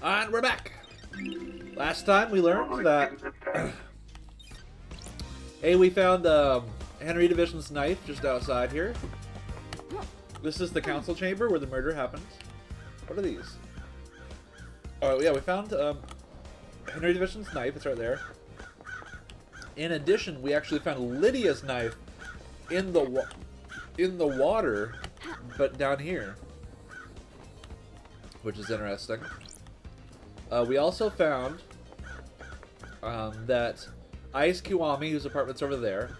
And we're back. Last time we learned that hey, we found Henry Division's knife just outside here. This is the council chamber where the murder happened. What are these? Oh yeah, we found Henry Division's knife. It's right there. In addition, we actually found Lydia's knife in the water, but down here, which is interesting. We also found that Ice Kiwami, whose apartment's over there,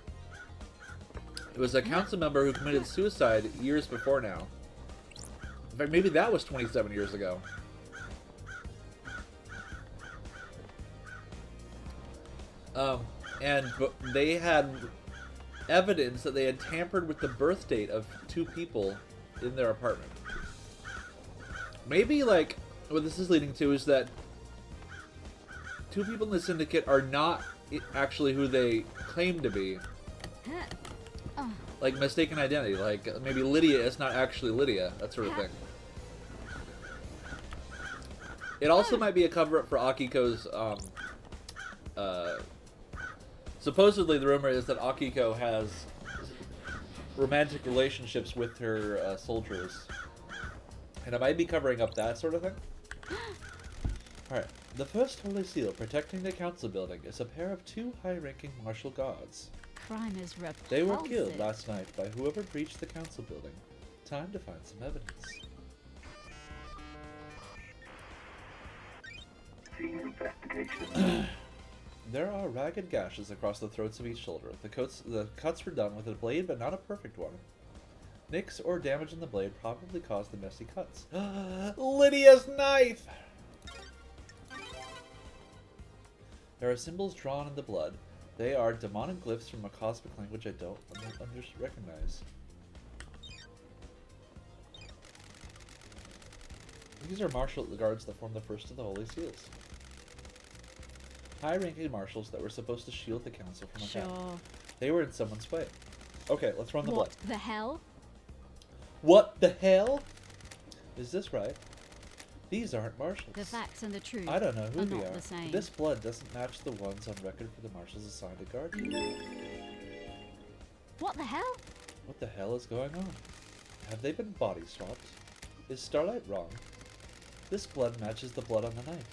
it was a council member who committed suicide years before now. In fact, maybe that was 27 years ago. And they had evidence that they had tampered with the birth date of 2 people in their apartment. Maybe, like, what this is leading to is that 2 people in the syndicate are not actually who they claim to be. Like, mistaken identity. Like, maybe Lydia is not actually Lydia. That sort of thing. It also might be a cover-up for Akiko's, supposedly the rumor is that Akiko has romantic relationships with her soldiers. And it might be covering up that sort of thing. Alright. The first holy seal protecting the council building is a pair of 2 high-ranking martial guards. Crime is repulsive. They were killed last night by whoever breached the council building. Time to find some evidence. There are ragged gashes across the throats of each shoulder. The cuts were done with a blade, but not a perfect one. Nicks or damage in the blade probably caused the messy cuts. Lydia's knife! There are symbols drawn in the blood. They are demonic glyphs from a cosmic language I don't recognize. These are martial guards that form the first of the holy seals. High-ranking marshals that were supposed to shield the council from attack. Sure. They were in someone's way. Okay, let's run the blood. What the hell? What the hell? Is this right? These aren't marshals. The facts and the truth I don't know who they not are. the same. This blood doesn't match the ones on record for the marshals assigned to guard you. What the hell? What the hell is going on? Have they been body swapped? Is Starlight wrong? This blood matches the blood on the knife.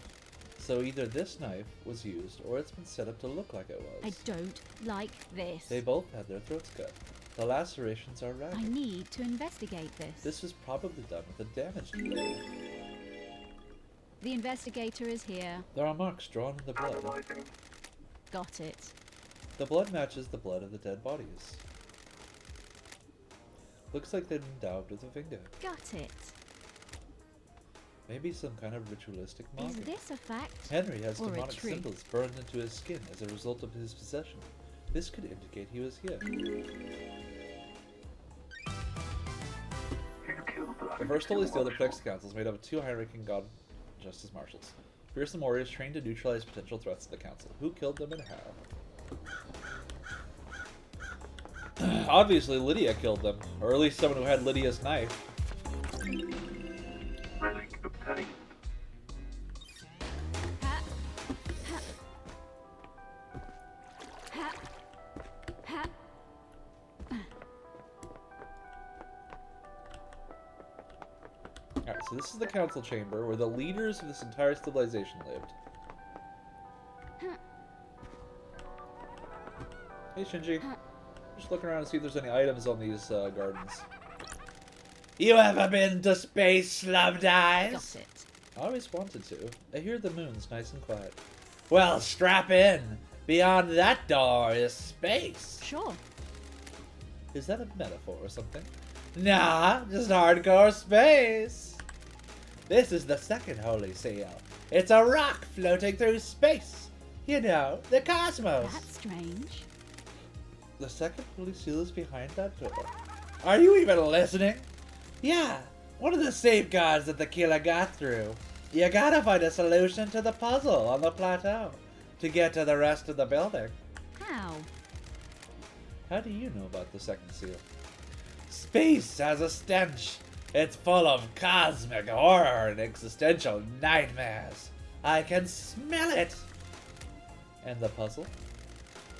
So either this knife was used, or it's been set up to look like it was. I don't like this. They both had their throats cut. The lacerations are ragged. I need to investigate this. This was probably done with a damaged blade. The investigator is here. There are marks drawn in the blood. Got it. The blood matches the blood of the dead bodies. Looks like they've been daubed with a finger. Got it. Maybe some kind of ritualistic Is marking. this a fact? Henry has or a demonic trick? symbols burned into his skin as a result of his possession. This could indicate he was here. The first holy seal that protects the council is made up of 2 high-ranking god justice marshals. Fearsome warriors trained to neutralize potential threats to the council. Who killed them and how? Obviously Lydia killed them, or at least someone who had Lydia's knife. Alright, so this is the council chamber where the leaders of this entire civilization lived. Hey Shinji. Just looking around to see if there's any items on these gardens. You ever been to space, loved eyes? Got it. I always wanted to. I hear the moon's nice and quiet. Well, strap in. Beyond that door is space. Sure. Is that a metaphor or something? Nah, just hardcore space. This is the second holy seal. It's a rock floating through space. You know, the cosmos. That's strange. The second holy seal is behind that door. Are you even listening? Yeah, one of the safeguards that the killer got through. You gotta find a solution to the puzzle on the plateau to get to the rest of the building. How? How do you know about the second seal? Space has a stench. It's full of cosmic horror and existential nightmares. I can smell it. And the puzzle?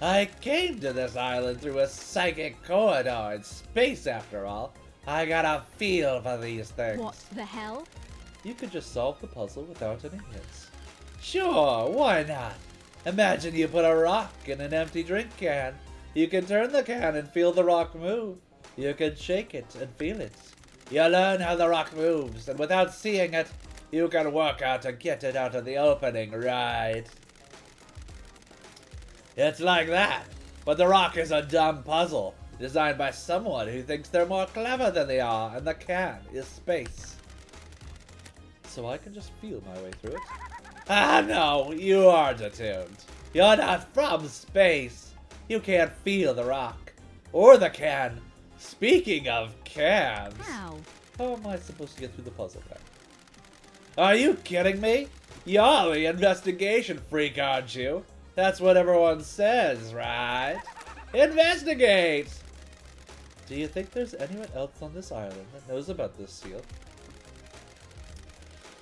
I came to this island through a psychic corridor in space, after all. I got a feel for these things. What the hell? You could just solve the puzzle without any hints. Sure, why not? Imagine you put a rock in an empty drink can. You can turn the can and feel the rock move. You can shake it and feel it. You learn how the rock moves, and without seeing it, you can work out to get it out of the opening, right? It's like that, but the rock is a dumb puzzle, designed by someone who thinks they're more clever than they are, and the can is space. So I can just feel my way through it? Ah, no, you aren't attuned. You're not from space. You can't feel the rock, or the can. Speaking of cans, How? how am I supposed to get through the puzzle then? Are you kidding me? You're the investigation freak, aren't you? That's what everyone says, right? Investigate! Do you think there's anyone else on this island that knows about this seal?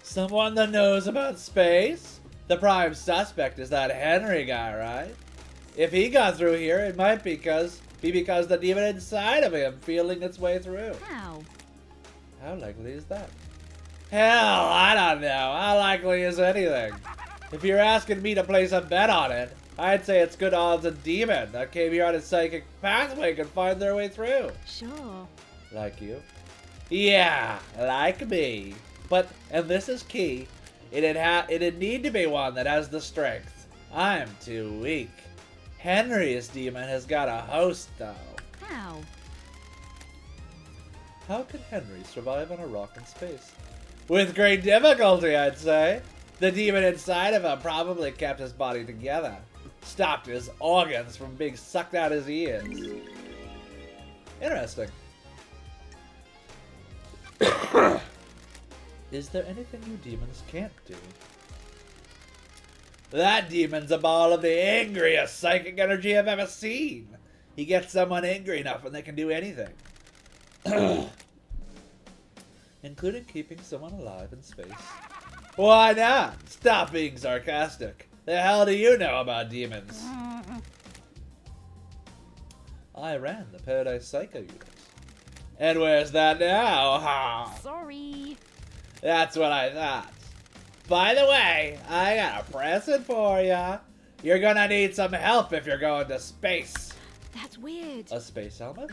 Someone that knows about space? The prime suspect is that Henry guy, right? If he got through here, it might be because the demon inside of him feeling its way through. How? How likely is that? Hell, I don't know. How likely is anything? If you're asking me to place a bet on it, I'd say it's good odds a demon that came here on a psychic pathway can find their way through. Sure. Like you? Yeah, like me. But, and this is key, it'd need to be one that has the strength. I'm too weak. Henry's demon has got a host, though. How? How can Henry survive on a rock in space? With great difficulty, I'd say. The demon inside of him probably kept his body together. Stopped his organs from being sucked out his ears. Interesting. Is there anything you demons can't do? That demon's a ball of the angriest psychic energy I've ever seen. He gets someone angry enough and they can do anything. Including keeping someone alive in space. Why not? Stop being sarcastic. The hell do you know about demons? I ran the Paradise Psycho unit. And where's that now? Ha! Sorry. That's what I thought. By the way, I got a present for ya. You're gonna need some help if you're going to space. That's weird. A space helmet?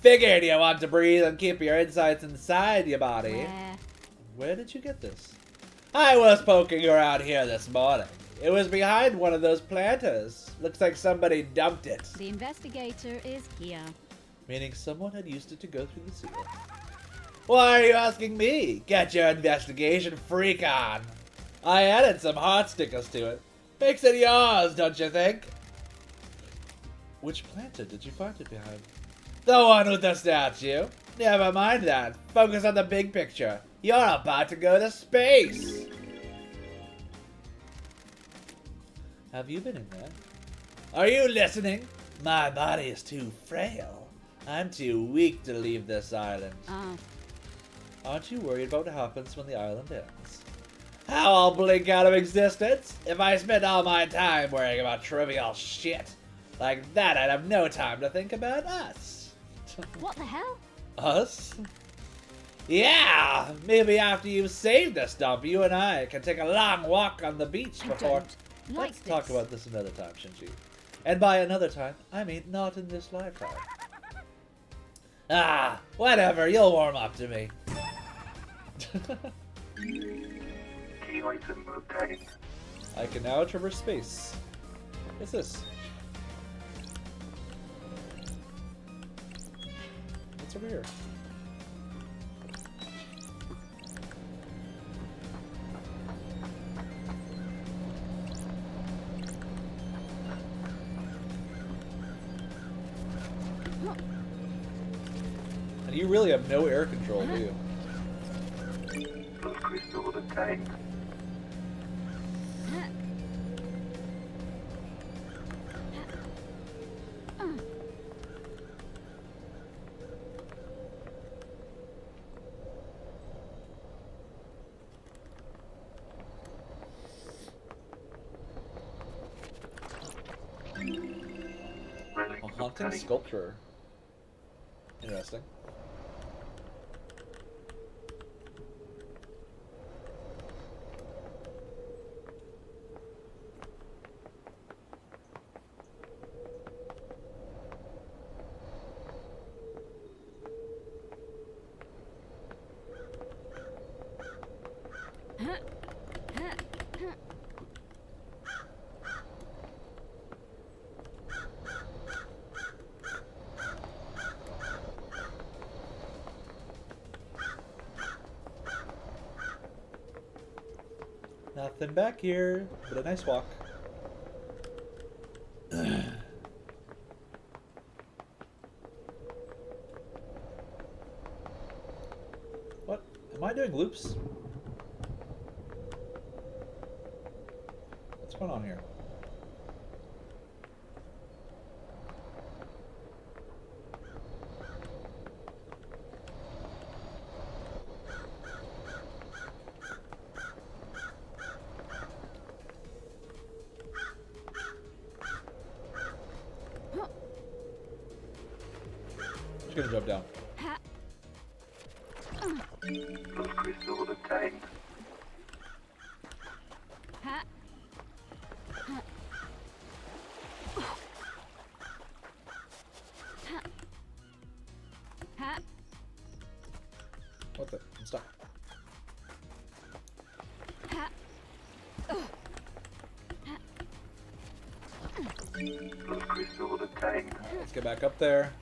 Figured you want to breathe and keep your insides inside your body. Where did you get this? I was poking around here this morning. It was behind one of those planters. Looks like somebody dumped it. The investigator is here. Meaning someone had used it to go through the seal. Why are you asking me? Get your investigation freak on. I added some heart stickers to it. Makes it yours, don't you think? Which planter did you find it behind? The one with the statue. Never mind that. Focus on the big picture. You're about to go to space. Have you been in there? Are you listening? My body is too frail. I'm too weak to leave this island. Aren't you worried about what happens when the island ends? How I'll blink out of existence? If I spent all my time worrying about trivial shit like that, I'd have no time to think about us. What the hell? Us? Yeah! Maybe after you've saved this dump, you and I can take a long walk on the beach before... Let's talk about this another time, Shinji. And by another time, I mean not in this lifetime. Ah, whatever, you'll warm up to me. I can now traverse space. What's this? What's over here? And you really have no air control, do you? haunting sculpture. Interesting. Nothing back here, but a nice walk. What? Am I doing loops? What's going on here? Gonna jump down. Crystal obtained. What the? I'm stuck. Crystal obtained. Let's get back up there.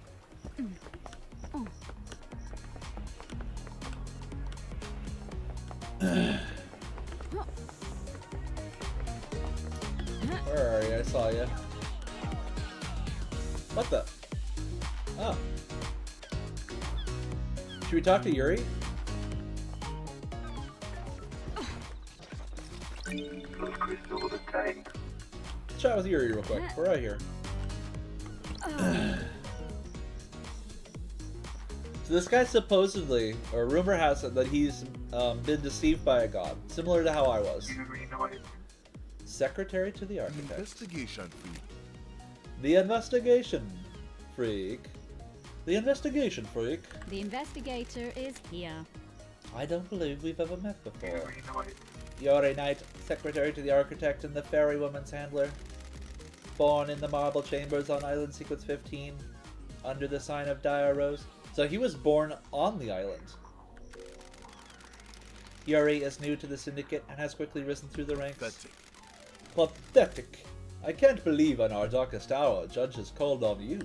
Where are you? I saw you. What the? Oh. Should we talk to Yuri? Crystal obtained. Let's chat with Yuri real quick. We're right here. So this guy supposedly, or rumor has it, that he's been deceived by a god, similar to how I was. Secretary to the architect. Investigation freak. The investigation freak. The investigation freak. The investigator is here. I don't believe we've ever met before. Yuri Knight, secretary to the architect and the fairy woman's handler. Born in the marble chambers on island sequence 15, under the sign of Dire Rose. So he was born on the island. Yuri is new to the syndicate and has quickly risen through the ranks. Pathetic. Pathetic. I can't believe on our darkest hour a judge has called on you.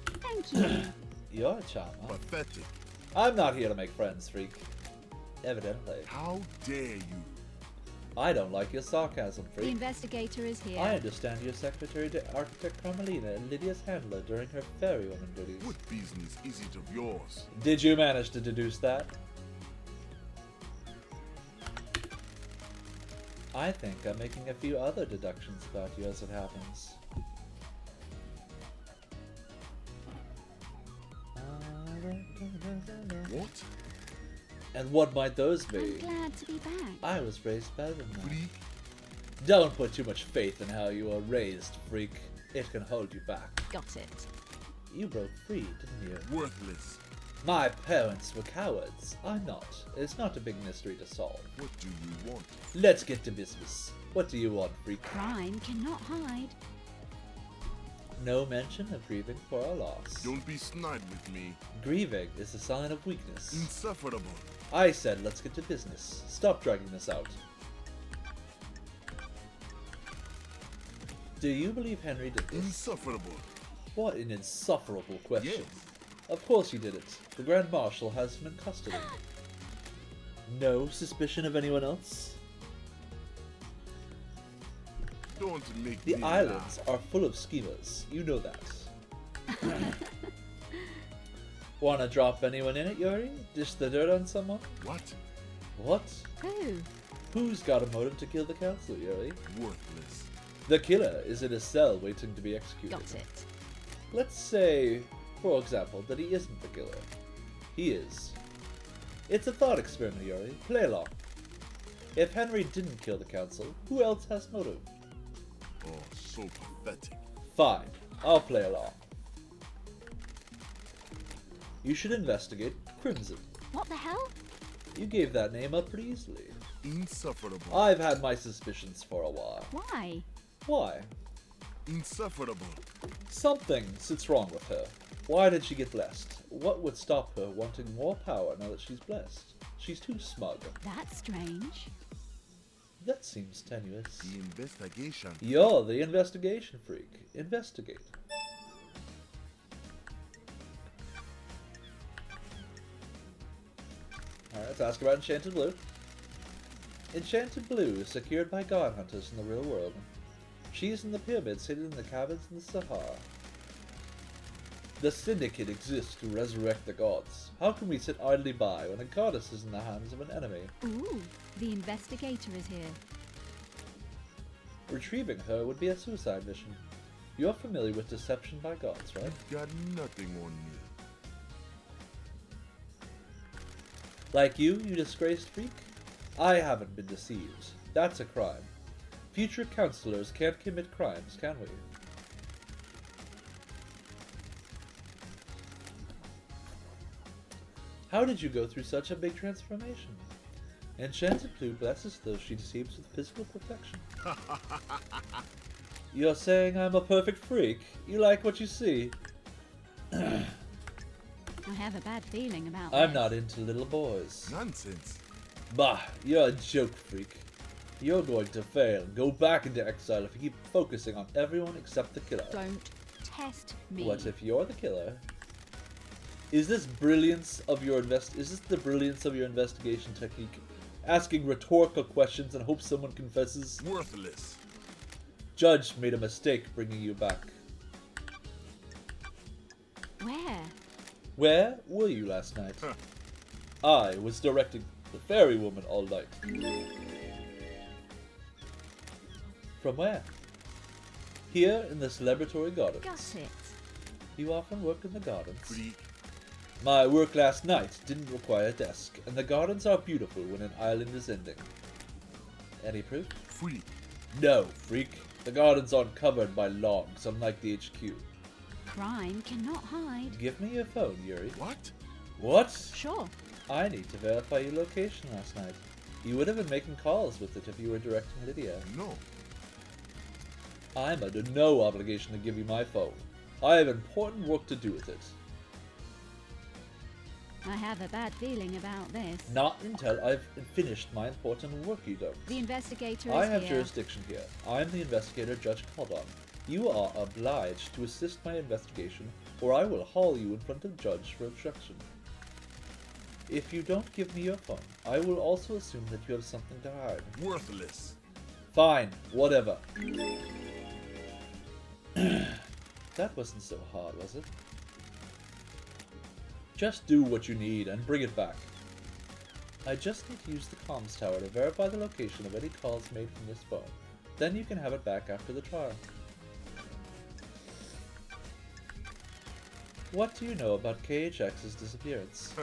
Thank you. You're a charmer. Pathetic. I'm not here to make friends, freak. Evidently. How dare you? I don't like your sarcasm, The freak. investigator is here. I understand you're secretary to architect Carmelina and Lydia's handler during her fairy woman duties. What business is it of yours? Did you manage to deduce that? I think I'm making a few other deductions about you as it happens. What? And what might those I'm be? glad to be back. I was raised better than that. Freak? Don't put too much faith in how you were raised, freak. It can hold you back. Got it. You broke free, didn't you? Worthless. My parents were cowards. I'm not. It's not a big mystery to solve. What do you want? Let's get to business. What do you want, freak? Crime cannot hide. No mention of grieving for a loss. Don't be snide with me. Grieving is a sign of weakness. Insufferable. I said let's get to business. Stop dragging this out. Do you believe Henry did this? Insufferable. What an insufferable question. Yes. Of course he did it. The Grand Marshal has him in custody. No suspicion of anyone else? Don't make The me islands laugh. are full of schemers. You know that. Wanna drop anyone in it, Yuri? Dish the dirt on someone? What? What? Who? Who's got a motive to kill the council, Yuri? Worthless. The killer is in a cell waiting to be executed. Got it. Let's say, for example, that he isn't the killer. He is. It's a thought experiment, Yuri. Play along. If Henry didn't kill the council, who else has motive? Oh, so pathetic. Fine. I'll play along. You should investigate Crimson. What the hell? You gave that name up pretty easily. Insufferable. I've had my suspicions for a while. Why? Why? Insufferable. Something sits wrong with her. Why did she get blessed? What would stop her wanting more power now that she's blessed? She's too smug. That's strange. That seems tenuous. The investigation. You're the investigation freak. Investigate. Alright, let's ask about Enchanted Blue. Enchanted Blue is secured by god hunters in the real world. She's in the pyramids hidden in the caverns in the Sahara. The Syndicate exists to resurrect the gods. How can we sit idly by when a goddess is in the hands of an enemy? Ooh, the investigator is here. Retrieving her would be a suicide mission. You're familiar with deception by gods, right? Got nothing on me. Like you disgraced freak? I haven't been deceived. That's a crime. Future counselors can't commit crimes, can we? How did you go through such a big transformation? Enchanted Blue blesses those she deceives with physical perfection. You're saying I'm a perfect freak? You like what you see? I have a bad feeling about I'm this. not into little boys. Nonsense. Bah, you're a joke freak. You're going to fail. Go back into exile if you keep focusing on everyone except the killer. Don't test me. What if you're the killer? Is this brilliance of your Is this the brilliance of your investigation technique? Asking rhetorical questions and hope someone confesses? Worthless. Judge made a mistake bringing you back. Where? Where were you last night? I was directing the fairy woman all night. From where? Here in the celebratory gardens. Got it. You often work in the gardens. Freak. My work last night didn't require a desk, and the gardens are beautiful when an island is ending. Any proof? Freak. No, freak. The gardens aren't covered by logs, unlike the HQ. Crime cannot hide. Give me your phone, Yuri. What? What? Sure. I need to verify your location last night. You would have been making calls with it if you were directing Lydia. No. I'm under no obligation to give you my phone. I have important work to do with it. I have a bad feeling about this. Not until I've finished my important work, you don't. The investigator is I have here. jurisdiction here. I'm the investigator Judge called on. You are obliged to assist my investigation, or I will haul you in front of Judge for obstruction. If you don't give me your phone, I will also assume that you have something to hide. Worthless. Fine, whatever. That wasn't so hard, was it? Just do what you need and bring it back. I just need to use the comms tower to verify the location of any calls made from this phone. Then you can have it back after the trial. What do you know about KHX's disappearance?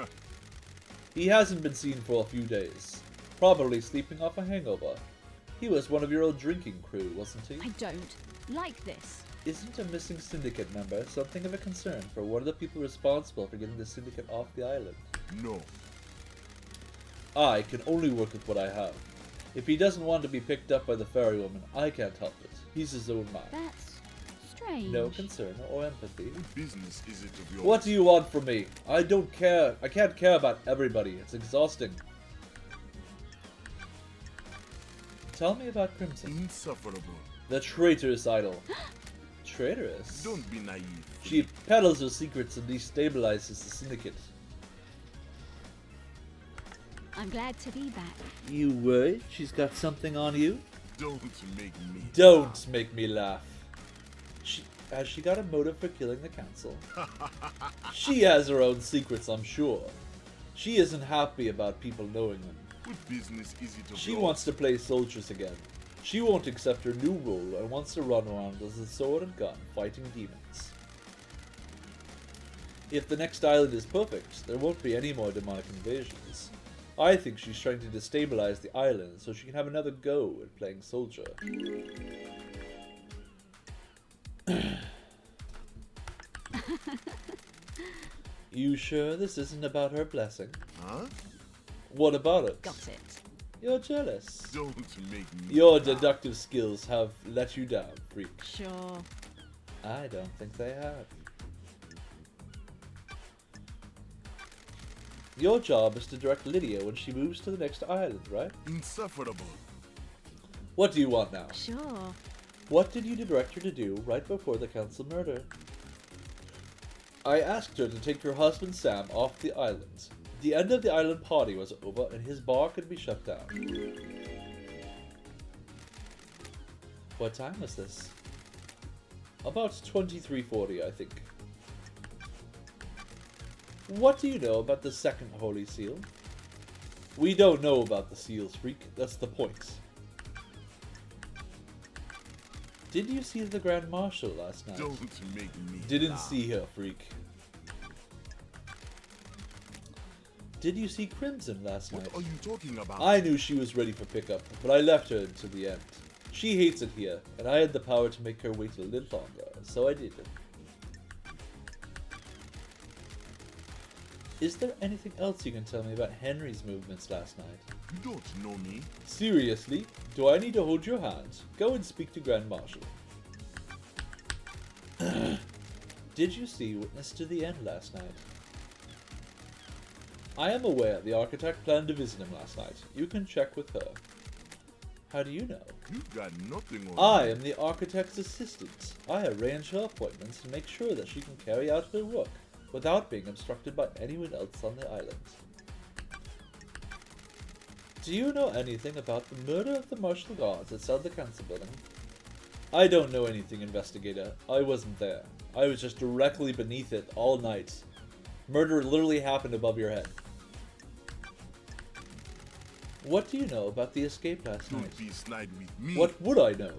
He hasn't been seen for a few days. Probably sleeping off a hangover. He was one of your old drinking crew, wasn't he? I don't like this. Isn't a missing syndicate member something of a concern for one of the people responsible for getting the syndicate off the island? No. I can only work with what I have. If he doesn't want to be picked up by the fairy woman, I can't help it. He's his own man. That's strange. No concern or empathy. What business is it of yours? What do you want from me? I don't care. I can't care about everybody. It's exhausting. Tell me about Crimson. Insufferable. The traitorous idol. Traitorous? Don't be naive. She peddles her secrets and destabilizes the syndicate. I'm glad to be back. You worried she's got something on you? Don't make me. Don't make me laugh. Has she got a motive for killing the council? She has her own secrets, I'm sure. She isn't happy about people knowing them. What business is it of She yours? wants to play soldiers again. She won't accept her new role and wants to run around as a sword and gun fighting demons. If the next island is perfect, there won't be any more demonic invasions. I think she's trying to destabilize the island so she can have another go at playing soldier. You sure this isn't about her blessing? Huh? What about it? Got it. You're jealous. Don't make me Your laugh. deductive skills have let you down, freak. Sure. I don't think they have. Your job is to direct Lydia when she moves to the next island, right? Insufferable. What do you want now? Sure. What did you direct her to do right before the council murder? I asked her to take your husband Sam off the island. The end of the island party was over and his bar could be shut down. What time was this? About 23:40, I think. What do you know about the second Holy Seal? We don't know about the seals, freak. That's the point. Did you see the Grand Marshal last night? Don't make me Didn't laugh. see her, freak. Did you see Crimson last night? What are you talking about? I knew she was ready for pickup, but I left her until the end. She hates it here, and I had the power to make her wait a little longer, so I did. Is there anything else you can tell me about Henry's movements last night? You don't know me. Seriously? Do I need to hold your hand? Go and speak to Grand Marshal. Did you see Witness to the End last night? I am aware the architect planned to visit him last night. You can check with her. How do you know? You've got nothing on I me. am the architect's assistant. I arrange her appointments and make sure that she can carry out her work without being obstructed by anyone else on the island. Do you know anything about the murder of the martial guards outside the council building? I don't know anything, investigator. I wasn't there. I was just directly beneath it all night. Murder literally happened above your head. What do you know about the escape last night? Don't be snide with me. What would I know?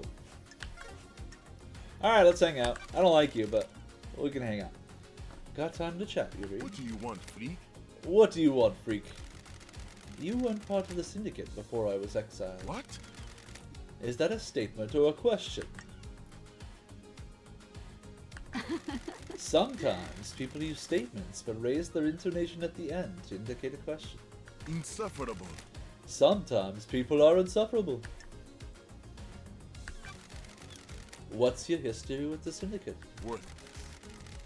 Alright, let's hang out. I don't like you, but we can hang out. Got time to chat, Yuri. What do you want, freak? What do you want, freak? You weren't part of the syndicate before I was exiled. What? Is that a statement or a question? Sometimes people use statements but raise their intonation at the end to indicate a question. Insufferable. Sometimes people are insufferable. What's your history with the syndicate? Worthless.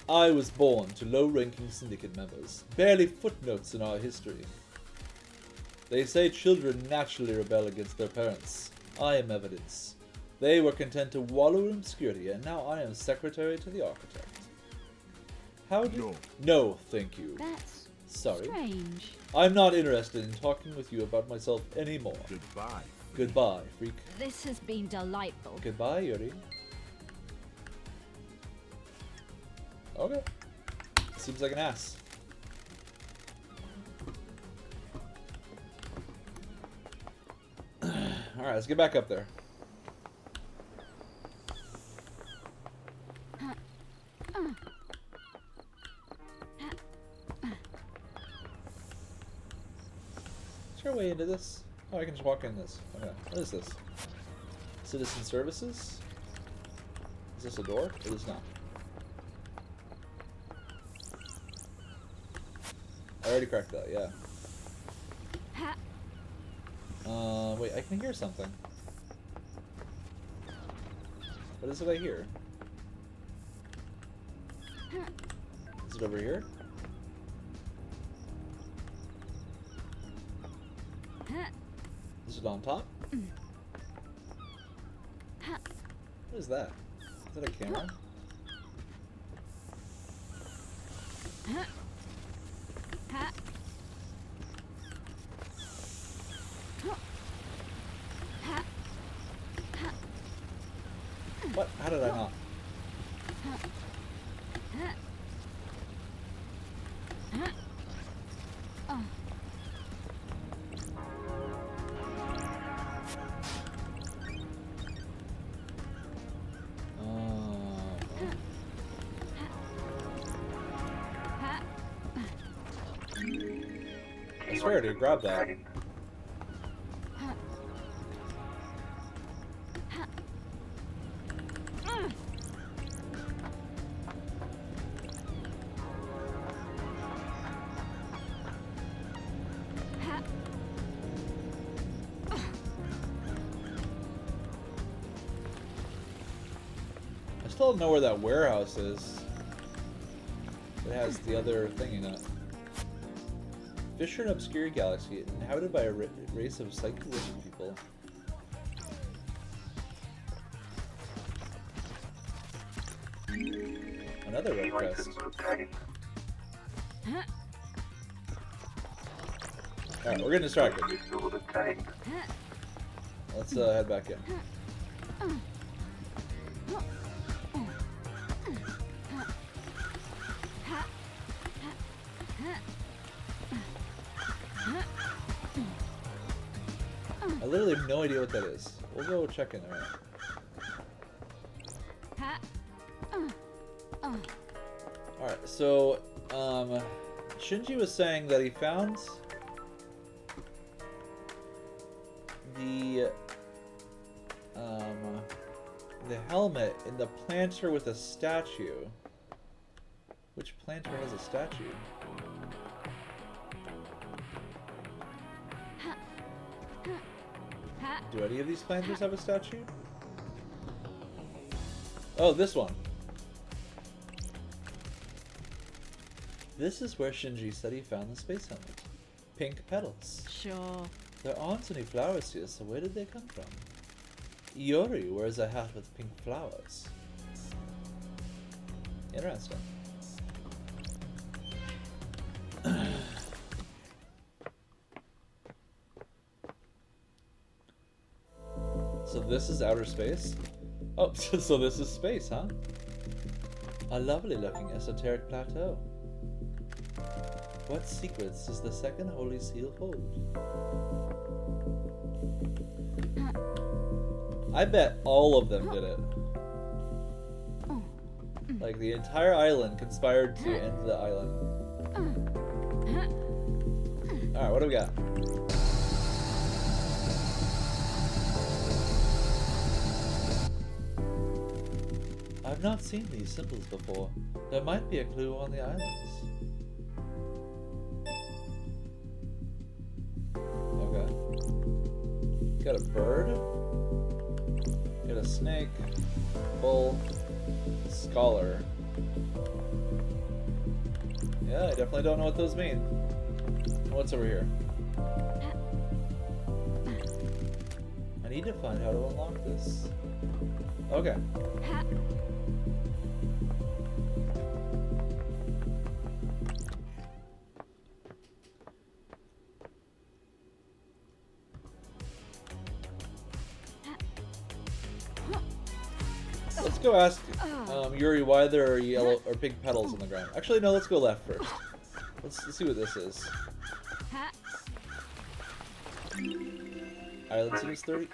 I was born to low-ranking syndicate members, barely footnotes in our history. They say children naturally rebel against their parents. I am evidence. They were content to wallow in obscurity, and now I am secretary to the architect. How do... No. No, thank you. That's Sorry. strange. I'm not interested in talking with you about myself anymore. Goodbye. Goodbye, freak. This has been delightful. Goodbye, Yuri. Okay. Seems like an ass. Alright, let's get back up there. Is there a way into this? Oh, I can just walk in this. Okay. What is this? Citizen services? Is this a door? It is not. I already cracked that, yeah. Wait, I can hear something. What is it I hear? Is it over here? Is it on top? What is that? Is that a camera? What? How did I not? I swear to grab that. still don't know where that warehouse is. It has the other thing in it. Fisher in obscure galaxy, inhabited by a race of psychic wizard people. Another red crest. Alright, we're getting distracted. Let's head back in. I literally have no idea what that is. We'll go check in there. Alright, so, Shinji was saying that he found the helmet in the planter with a statue. Which planter has a statue? Do any of these planters have a statue? Oh, this one. This is where Shinji said he found the space helmet. Pink petals. Sure. There aren't any flowers here, so where did they come from? Yuri wears a hat with pink flowers. Interesting. So this is outer space? Oh, so this is space, huh? A lovely looking esoteric plateau. What secrets does the second holy seal hold? I bet all of them did it. Like the entire island conspired to end the island. Alright, what do we got? I've not seen these symbols before. There might be a clue on the islands. Okay. Got a bird. Got a snake. Bull. Scholar. Yeah, I definitely don't know what those mean. What's over here? I need to find how to unlock this. Okay. Let's go ask Yuri why there are yellow or pink petals on the ground. Actually, no. Let's go left first. Let's see what this is. Island Series 30.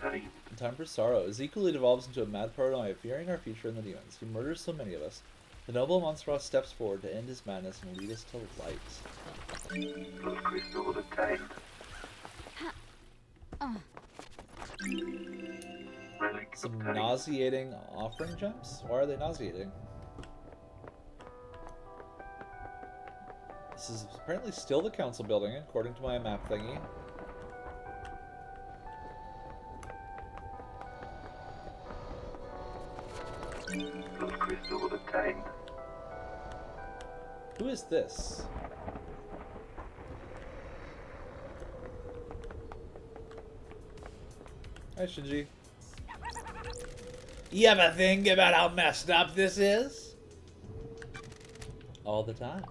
In time for sorrow. Ezekiel devolves into a mad paranoia, fearing our future and the demons. He murders so many of us. The noble Monstros steps forward to end his madness and lead us to light. Those crystals obtained. Relics Some obtained. nauseating offering gems? Why are they nauseating? This is apparently still the council building, according to my map thingy. Those crystals obtained. Who is this? Hi, Shinji. You ever think about how messed up this is? All the time.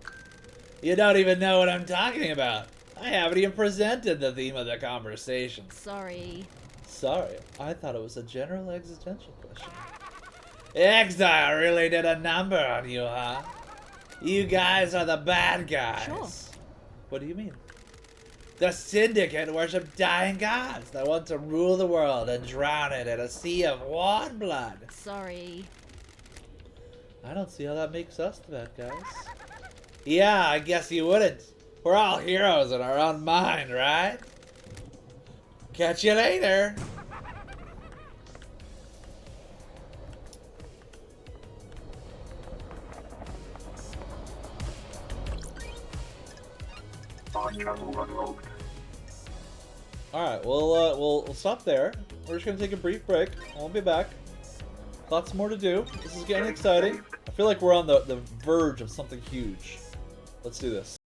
You don't even know what I'm talking about. I haven't even presented the theme of the conversation. Sorry. Sorry, I thought it was a general existential question. Exile really did a number on you, huh? You guys are the bad guys. Sure. What do you mean? The Syndicate worship dying gods that want to rule the world and drown it in a sea of warm blood. Sorry. I don't see how that makes us the bad guys. Yeah, I guess you wouldn't. We're all heroes in our own mind, right? Catch you later. Fine travel unlocked. All right, we'll stop there. We're just gonna take a brief break. We'll be back. Lots more to do. This is getting exciting. I feel like we're on the verge of something huge. Let's do this.